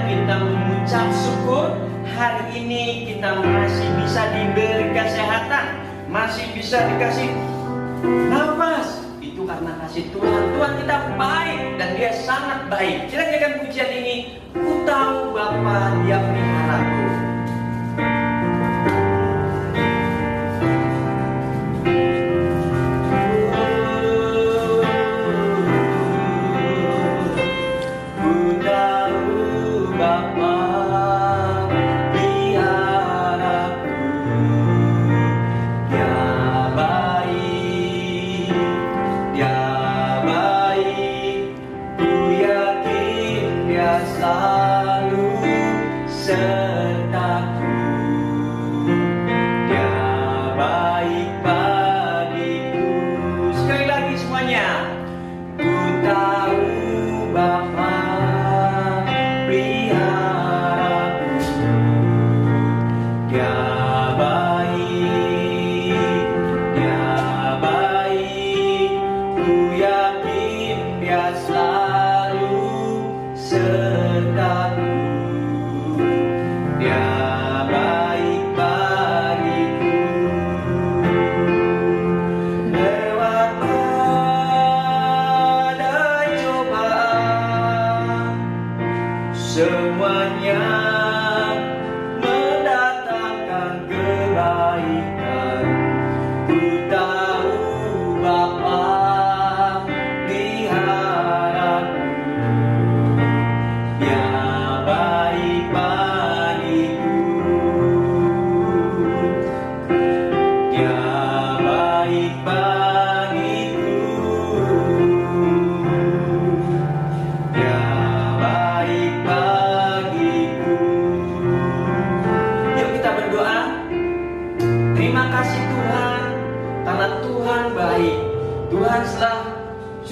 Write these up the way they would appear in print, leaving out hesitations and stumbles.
kita mengucap syukur. Hari ini kita masih bisa diberi kesehatan, masih bisa dikasih nafas. Itu karena kasih Tuhan. Tuhan kita baik dan Dia sangat baik. Kita nyanyikan pujian ini. Ku tahu Bapa Dia peliharaku.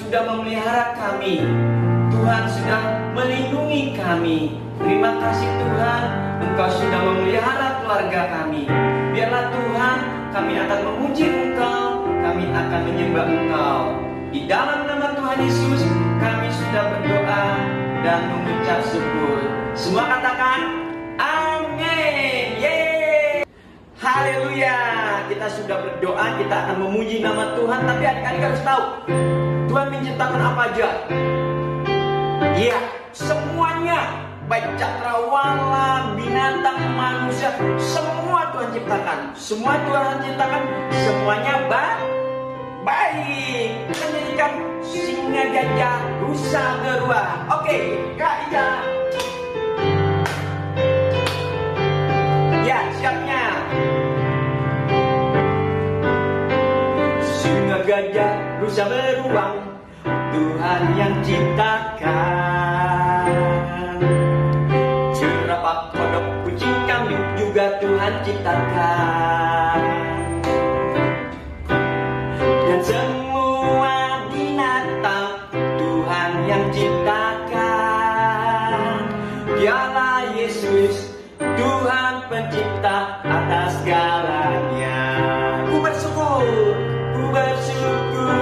Sudah memelihara kami, Tuhan sudah melindungi kami. Terima kasih Tuhan, Engkau sudah memelihara keluarga kami. Biarlah Tuhan, kami akan memuji Engkau, kami akan menyembah Engkau. Di dalam nama Tuhan Yesus, kami sudah berdoa dan mengucap syukur. Semua katakan amin. Yeay. Haleluya. Kita sudah berdoa, kita akan memuji nama Tuhan. Tapi adik-adik harus tahu, Tuhan menciptakan apa aja? Iya, semuanya, baik cakrawala, binatang, manusia, semua Tuhan ciptakan. Semua Tuhan ciptakan, semuanya baik. Kita nyanyikan singa, gajah, rusa, beruang. Oke, Kak Ija. Ya, siapnya. Singa, gajah, rusa, beruang, Tuhan yang ciptakan. Jerapah, kodok, kucing, kambing juga Tuhan ciptakan. Dan semua binatang Tuhan yang ciptakan. Dialah Yesus, Tuhan pencipta atas segalanya. Ku bersyukur, ku bersyukur,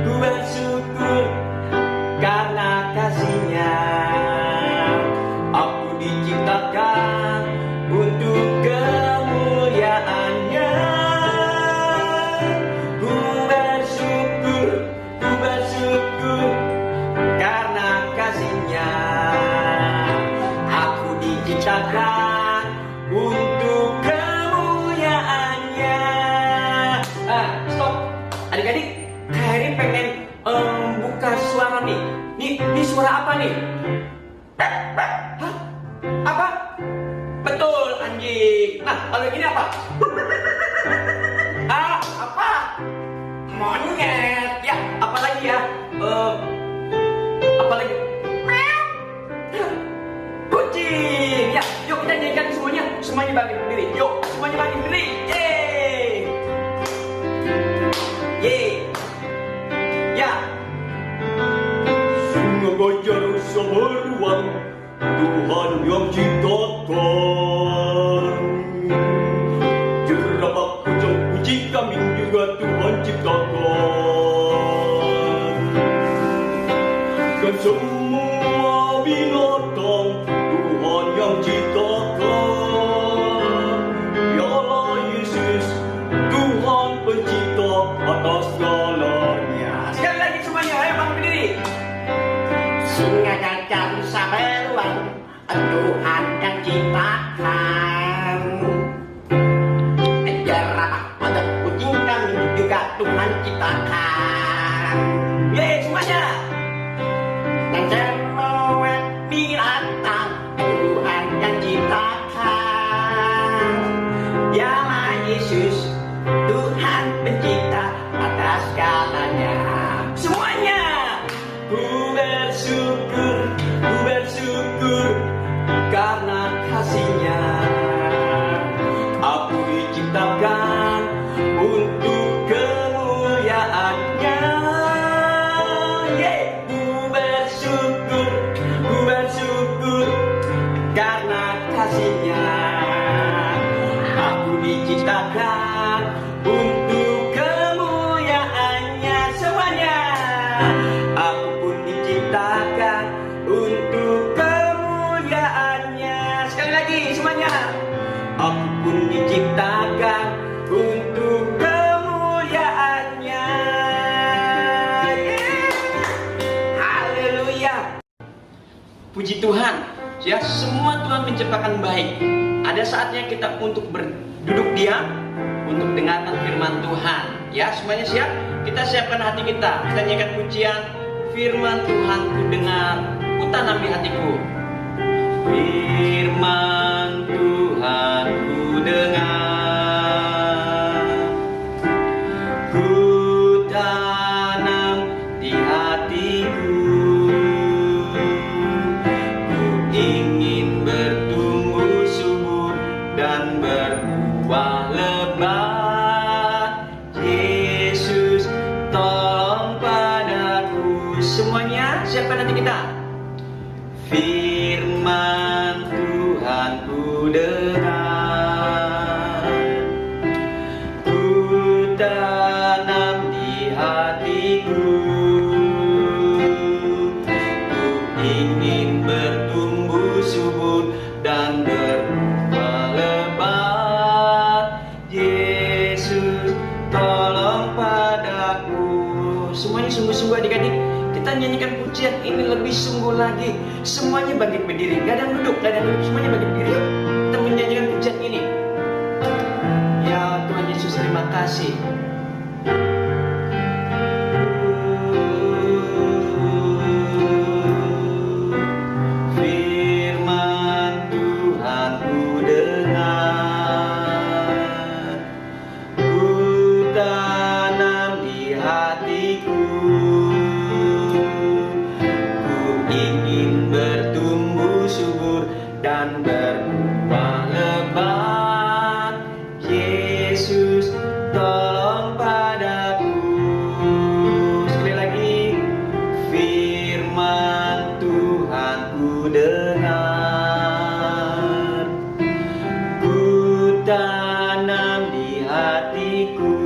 ku bersyukur karena kasih-Nya. Aku diciptakan untuk kemuliaan-Nya. Ku bersyukur karena kasih-Nya. Aku diciptakan untuk kemuliaan-Nya. Stop. Adik-adik, Kak pengen buka suara nih. Ini suara apa nih? Hah? Apa? Betul, anjing. Nah, kalau gini apa? Apa? Monyet. Ya, apa lagi ya? Apa lagi? Kucing. Ya, yuk kita nyanyikan semuanya. Semuanya bangkit berdiri. Yuk, semuanya bangkit berdiri. Yeay. Yeay. Ya. Singa, gajah, rusa, beruang, Tuhan yang ciptakan. Jerapah, kucing, kucing, kambing juga Tuhan ciptakan. Dan semua binatang Tuhan Tuhan yang ciptakan. Jarak pada kucing kami juga Tuhan ciptakan. Yeay, semuanya. Dan semua binatang Tuhan yang ciptakan. Dialah Yesus, Tuhan pencipta atas segalanya. Semuanya. Ku bersyukur karena kasih-Nya. Aku diciptakan untuk kemuliaan-Nya. Yeay. Ku bersyukur karena kasih-Nya. Aku diciptakan untuk kemuliaan-Nya. Semuanya. Aku pun diciptakan untuk kemuliaan-Nya. Sekali lagi semuanya. Aku pun diciptakan untuk kemuliaan-Nya. Yeay. Haleluya. Puji Tuhan. Ya, semua Tuhan menciptakan baik. Ada saatnya kita untuk berduduk diam, untuk dengarkan firman Tuhan. Ya, semuanya siap? Kita siapkan hati kita. Kita nyanyikan pujian firman Tuhan ku dengar, ku tanam di hatiku. Firman Tuhan ku dengar, ku tanam di hatiku. Ku ingin bertumbuh subur dan berbuah lebat. Yesus, tolong padaku. Semuanya siapkan hati kita. Firman Tuhan ku dengar, ku tanam di hatiku. Ku ingin bertumbuh subur dan berbuah lebat. Yesus, tolong padaku. Semuanya sungguh-sungguh adik-adik. Kita nyanyikan pujian ini lebih sungguh lagi. Semuanya bangkit berdiri. Gak ada yang duduk, semuanya bangkit berdiri. Yuk. Kita menyanyikan pujian ini. Ya Tuhan Yesus, terima kasih. Firman Tuhan ku dengar, ku tanam di hatiku. Ingin bertumbuh subur dan berbuah lebat. Yesus, tolong padaku. Sekali lagi. Firman Tuhan ku dengar, ku tanam di hatiku.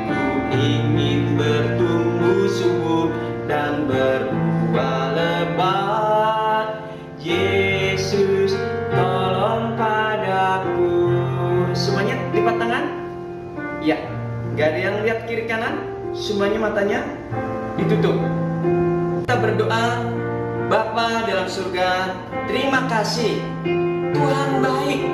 Ku ingin bertumbuh subur dan berbuah lebat. Yesus, tolong padaku. Semuanya lipat tangan. Ya, gak ada yang lihat kiri kanan. Semuanya matanya ditutup. Kita berdoa. Bapa dalam surga, terima kasih. Tuhan baik.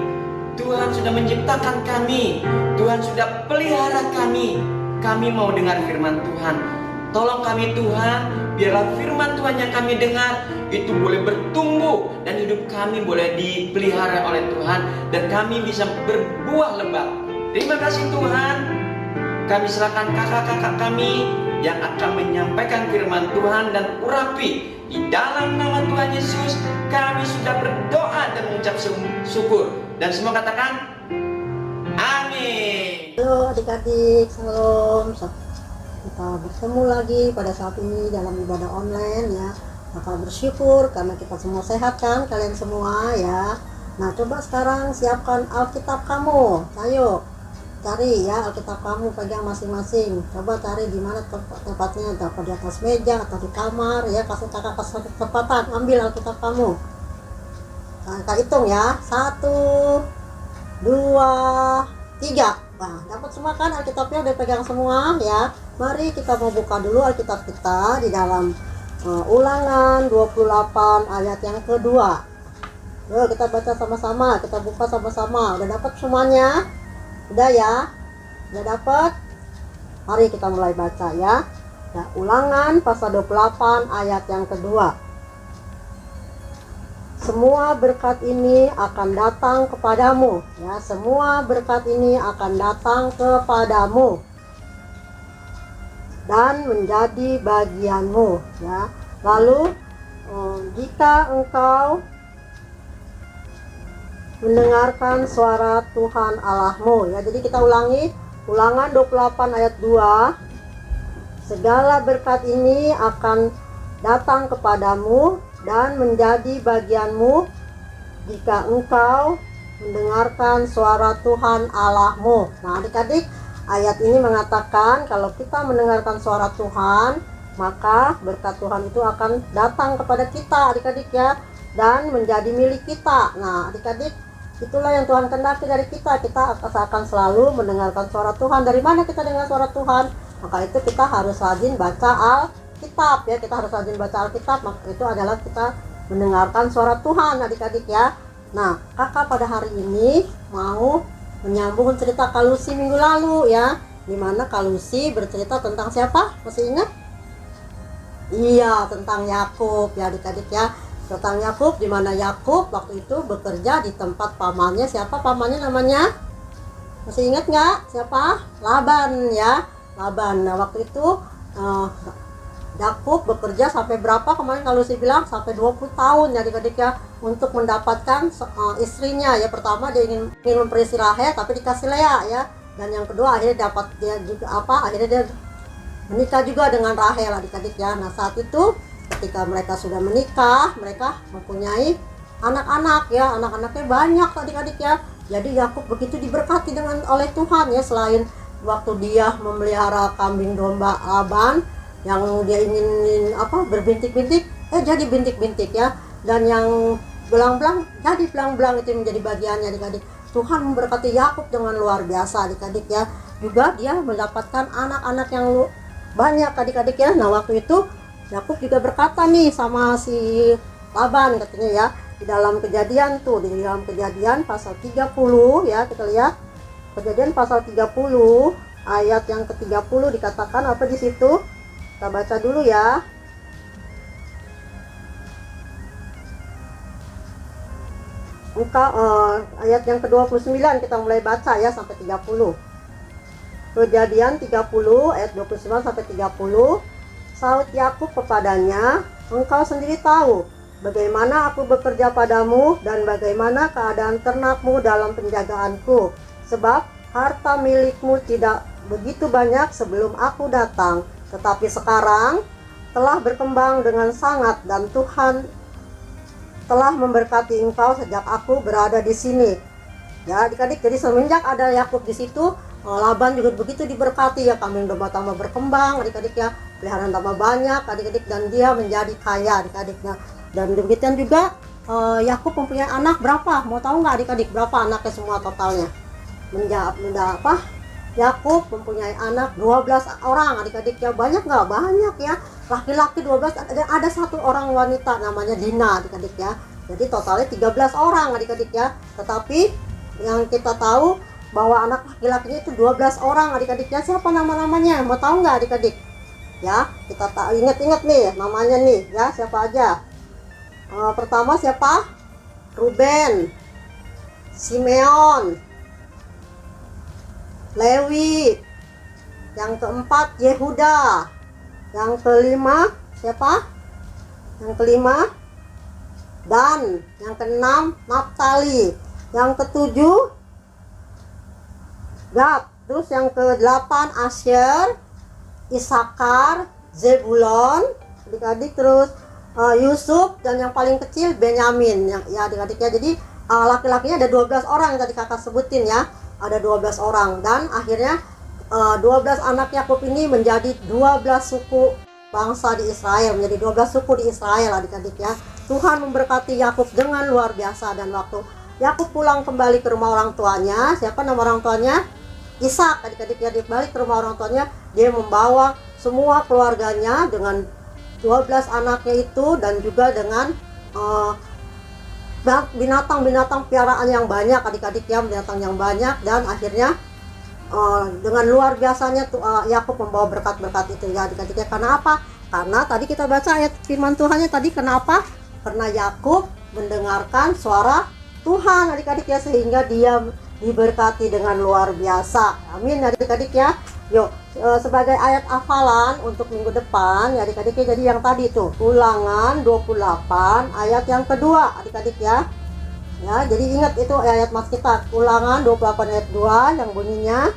Tuhan sudah menciptakan kami. Tuhan sudah pelihara kami. Kami mau dengar firman Tuhan. Tolong kami Tuhan, biarlah firman Tuhan yang kami dengar itu boleh bertumbuh dan hidup kami boleh dipelihara oleh Tuhan dan kami bisa berbuah lebat. Terima kasih Tuhan. Kami serahkan kakak-kakak kami yang akan menyampaikan firman Tuhan dan urapi. Di dalam nama Tuhan Yesus kami sudah berdoa dan mengucap syukur. Dan semua katakan amin. Halo adik-adik, salam. Kita bertemu lagi pada saat ini dalam ibadah online ya. Kakak bersyukur karena kita semua sehat kan, kalian semua ya. Nah coba sekarang siapkan Alkitab kamu. Ayo cari ya Alkitab kamu, pegang masing-masing. Coba cari di mana tempatnya, dapat di atas meja atau di kamar ya. Kasih kakak kesempatan ambil Alkitab kamu. Kakak hitung ya, 1, 2, 3. Nah, dapat semua kan Alkitabnya, udah pegang semua ya. Mari kita mau buka dulu Alkitab kita di dalam Ulangan 28 ayat yang kedua. Yuk kita baca sama-sama, kita buka sama-sama. Udah dapat semuanya? Udah ya? Udah dapat? Mari kita mulai baca ya. Ya, Ulangan pasal 28 ayat yang kedua. Semua berkat ini akan datang kepadamu, ya. Semua berkat ini akan datang kepadamu dan menjadi bagianmu, ya. Lalu jika engkau mendengarkan suara Tuhan Allahmu, ya. Jadi kita ulangi Ulangan 28 ayat 2. Segala berkat ini akan datang kepadamu dan menjadi bagianmu jika engkau mendengarkan suara Tuhan Allahmu. Nah, adik-adik, ayat ini mengatakan kalau kita mendengarkan suara Tuhan, maka berkat Tuhan itu akan datang kepada kita, adik-adik ya, dan menjadi milik kita. Nah, adik-adik, itulah yang Tuhan kehendaki dari kita. Kita akan selalu mendengarkan suara Tuhan. Dari mana kita dengar suara Tuhan? Maka itu kita harus rajin baca Alkitab ya. Kita harus rajin baca Alkitab. Maka itu adalah kita mendengarkan suara Tuhan, adik-adik ya. Nah, kakak pada hari ini mau menyambung cerita Kalusi minggu lalu ya. Dimana Kalusi bercerita tentang siapa? Masih ingat? Iya, tentang Yakub ya, adik-adik ya. Tentang Yakub, di mana Yakub waktu itu bekerja di tempat pamannya. Siapa pamannya namanya? Masih ingat nggak? Siapa? Laban ya. Laban. Nah, waktu itu Yakub bekerja sampai berapa? Kemarin kalau saya bilang sampai 20 tahun ya, adik-adik ya, untuk mendapatkan istrinya ya. Pertama dia ingin memperisi Rahel tapi dikasih Lea ya. Dan yang kedua akhirnya dapat dia juga akhirnya dia menikah juga dengan Rahel, adik-adik ya. Nah, saat itu ketika mereka sudah menikah, mereka mempunyai anak-anak ya, anak-anaknya banyak adik-adik ya. Jadi Yakub begitu diberkati oleh Tuhan ya. Selain waktu dia memelihara kambing domba Laban yang dia ingin berbintik-bintik, jadi bintik-bintik ya. Dan yang belang-belang jadi belang-belang, itu menjadi bagiannya adik-adik. Tuhan memberkati Yakub dengan luar biasa adik-adik ya. Juga dia mendapatkan anak-anak yang banyak adik-adik ya. Nah, waktu itu Yakub juga berkata nih sama si Laban katanya ya, di dalam Kejadian pasal 30 ya, kita lihat Kejadian pasal 30 ayat yang ke-30 dikatakan apa di situ? Kita baca dulu ya. Ayat yang ke-29 kita mulai baca ya sampai 30. Kejadian 30 ayat 29 sampai 30. Saud Yakub kepadanya, engkau sendiri tahu bagaimana aku bekerja padamu dan bagaimana keadaan ternakmu dalam penjagaanku. Sebab harta milikmu tidak begitu banyak sebelum aku datang, tetapi sekarang telah berkembang dengan sangat dan Tuhan telah memberkati engkau sejak aku berada di sini. Ya, adik-adik, jadi semenjak ada Yakub di situ, Laban juga begitu diberkati ya, kambing domba tambah berkembang adik-adik ya, peliharaan tambah banyak adik-adik, dan dia menjadi kaya adik-adiknya. Dan demikian juga Yakub mempunyai anak berapa? Mau tahu nggak adik-adik berapa anaknya semua totalnya? Yakub mempunyai anak 12 orang adik-adik ya. Banyak nggak? Banyak ya. Laki-laki 12, ada satu orang wanita namanya Dina adik-adik ya. Jadi totalnya 13 orang adik-adik ya. Tetapi yang kita tahu bahwa anak laki-lakinya itu 12 orang adik-adiknya. Siapa nama-namanya? Mau tahu nggak adik-adik? Ya, kita ingat-ingat nih namanya nih ya, siapa aja? Pertama siapa? Ruben, Simeon, Lewi. Yang keempat Yehuda. Yang kelima siapa? Yang kelima Dan. Yang keenam Naftali. Yang ketujuh Gad. Terus yang ke-8 Asyer, Isakar, Zebulon adik-adik. Terus Yusuf, dan yang paling kecil Benyamin ya adik-adik ya. Jadi laki-lakinya ada 12 orang yang tadi kakak sebutin ya, ada 12 orang. Dan akhirnya 12 anak Yakub ini menjadi 12 suku bangsa di Israel, menjadi 12 suku di Israel adik-adik ya. Tuhan memberkati Yakub dengan luar biasa. Dan waktu Yakub pulang kembali ke rumah orang tuanya, siapa nama orang tuanya? Ishak adik-adik ya. Dia balik ke rumah orang tuanya, dia membawa semua keluarganya dengan 12 anaknya itu, dan juga dengan binatang-binatang piaraan yang banyak, adik-adik ya, binatang yang banyak. Dan akhirnya dengan luar biasanya Yakub membawa berkat-berkat itu ya adik-adik ya. Karena apa? Karena tadi kita baca ayat firman Tuhannya tadi, kenapa? Karena Yakub mendengarkan suara Tuhan adik-adik ya, sehingga dia diberkati dengan luar biasa. Amin adik-adik ya. Yuk, sebagai ayat hafalan untuk minggu depan ya adik-adik ya, jadi yang tadi itu Ulangan 28 ayat yang kedua adik-adik ya. Ya, jadi ingat itu ayat mas kita, Ulangan 28 ayat 2 yang bunyinya,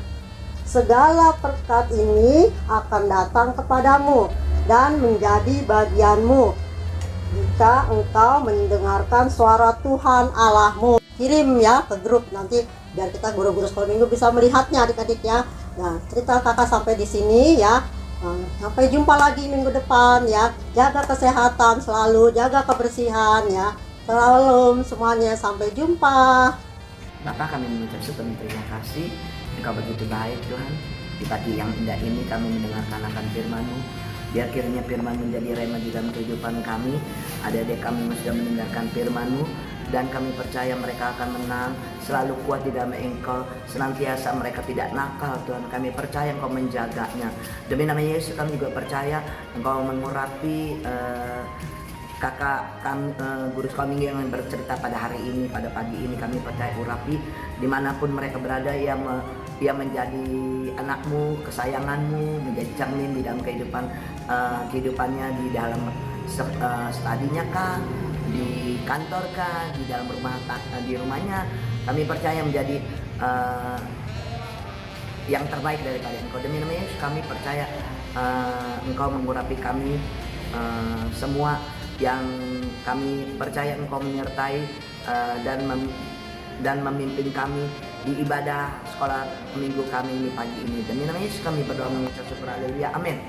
segala berkat ini akan datang kepadamu dan menjadi bagianmu jika engkau mendengarkan suara Tuhan Allahmu. Kirim ya ke grup nanti biar kita guru-guru sekolah minggu bisa melihatnya adik-adik ya. Nah, cerita kakak sampai di sini ya. Sampai jumpa lagi minggu depan ya. Jaga kesehatan selalu, jaga kebersihan ya. Shalom semuanya, sampai jumpa. Bapak, kami mengucap sepenuh terima kasih. Engkau begitu baik Tuhan. Di pagi yang indah ini kami mendengarkan akan firman-Mu. Biar kiranya firman menjadi rema di dalam kehidupan kami. Adik-adik kami sudah mendengarkan firman-Mu, dan kami percaya mereka akan menang, selalu kuat di dalam Engkau, senantiasa mereka tidak nakal Tuhan. Kami percaya Engkau menjaganya. Demi nama Yesus kami juga percaya Engkau mengurapi kakak kami, guru sekolah minggu yang bercerita pada hari ini, pada pagi ini. Kami percaya urapi dimanapun mereka berada, ia menjadi anakmu, kesayanganmu, menjadi cermin di dalam kehidupannya, di dalam studinya kah, di kantor kah, di dalam di rumahnya. Kami percaya menjadi yang terbaik daripada Engkau. Demi nama Yesus kami percaya Engkau mengurapi kami semua. Yang kami percaya Engkau menyertai dan memimpin kami di ibadah sekolah minggu kami ini pagi ini. Demi nama Yesus kami berdoa mengucap syukur, haleluya, amin.